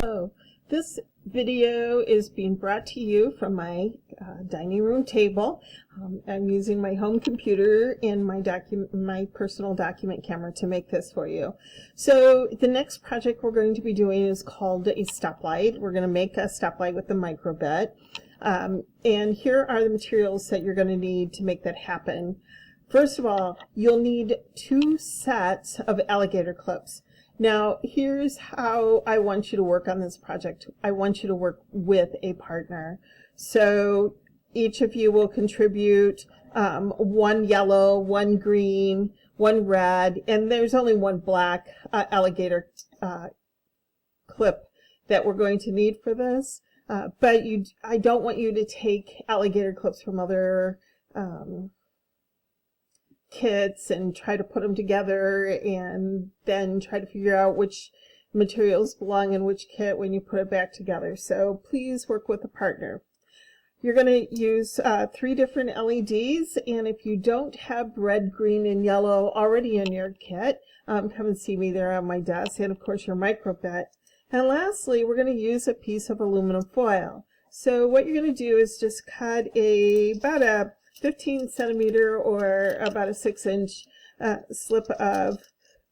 So this video is being brought to you from my dining room table. I'm using my home computer and my personal document camera to make this for you. So the next project we're going to be doing is called a stoplight. We're going to make a stoplight with the microbit. And here are the materials that you're going to need to make that happen. First of all, you'll need 2 sets of alligator clips. Now, here's how I want you to work on this project. I want you to work with a partner. So each of you will contribute 1 yellow, 1 green, 1 red, and there's only 1 black alligator clip that we're going to need for this. But I don't want you to take alligator clips from other kits and try to put them together and then try to figure out which materials belong in which kit when you put it back together. So please work with a partner. You're going to use 3 different LEDs, and if you don't have red, green, and yellow already in your kit, come and see me there on my desk, and of course your microbit. And lastly, we're going to use a piece of aluminum foil. So what you're going to do is just cut about a 15 centimeter or about a 6-inch slip of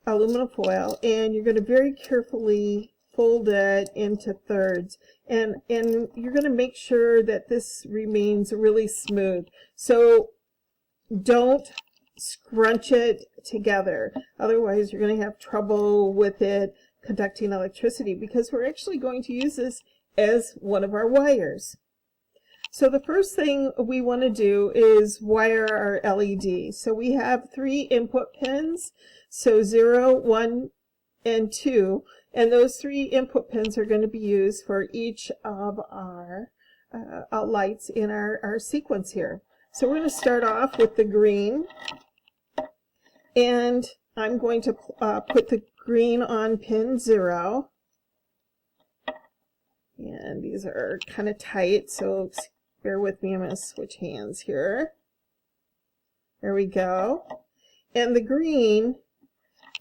aluminum foil, and you're going to very carefully fold it into thirds, and you're going to make sure that this remains really smooth. So don't scrunch it together, otherwise you're going to have trouble with it conducting electricity, because we're actually going to use this as one of our wires. So the first thing we want to do is wire our LED. So we have 3 input pins, so 0, 1, and 2, and those 3 input pins are going to be used for each of our lights in our sequence here. So we're going to start off with the green, and I'm going to put the green on pin 0. And these are kind of tight, so bear with me, I'm going to switch hands here. There we go. And the green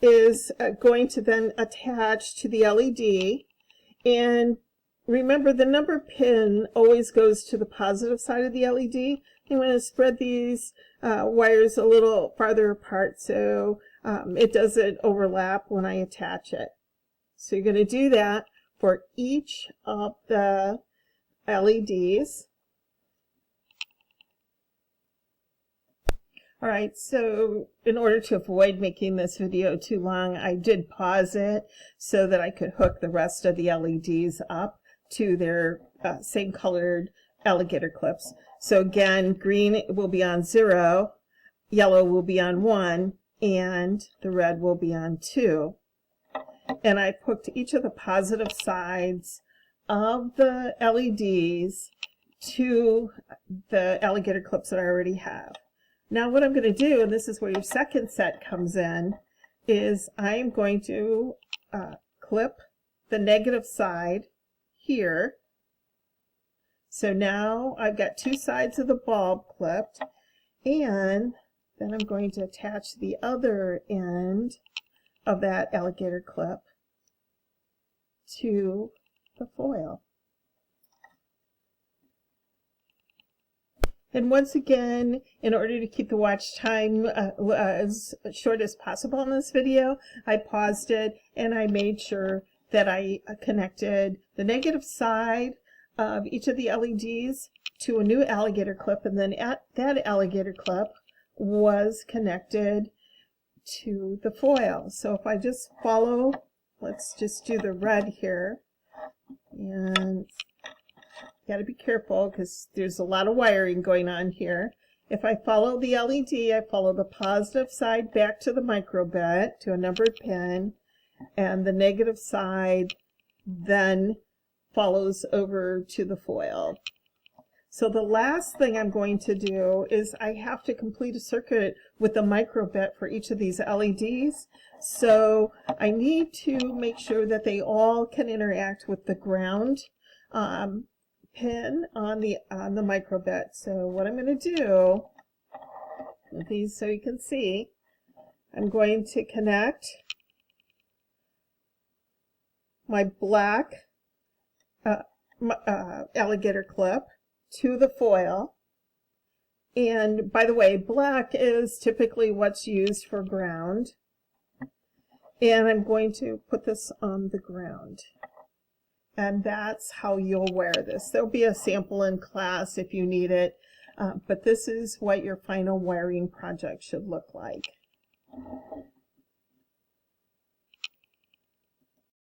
is going to then attach to the LED. And remember, the number pin always goes to the positive side of the LED. I'm going to spread these wires a little farther apart so it doesn't overlap when I attach it. So you're going to do that for each of the LEDs. All right, so in order to avoid making this video too long, I did pause it so that I could hook the rest of the LEDs up to their same colored alligator clips. So again, green will be on 0, yellow will be on 1, and the red will be on 2. And I hooked each of the positive sides of the LEDs to the alligator clips that I already have. Now what I'm going to do, and this is where your second set comes in, is I'm going to clip the negative side here. So now I've got 2 sides of the bulb clipped, and then I'm going to attach the other end of that alligator clip to the foil. And once again, in order to keep the watch time as short as possible in this video, I paused it and I made sure that I connected the negative side of each of the LEDs to a new alligator clip, and then that alligator clip was connected to the foil. So if I just follow, let's just do the red here, and got to be careful because there's a lot of wiring going on here. If I follow the LED, I follow the positive side back to the microbit, to a numbered pin, and the negative side then follows over to the foil. So the last thing I'm going to do is I have to complete a circuit with the microbit for each of these LEDs. So I need to make sure that they all can interact with the ground pin on the microbit. So what I'm going to do with these, so you can see, I'm going to connect my black alligator clip to the foil. And by the way, black is typically what's used for ground. And I'm going to put this on the ground. And that's how you'll wear this. There'll be a sample in class if you need it. But this is what your final wiring project should look like.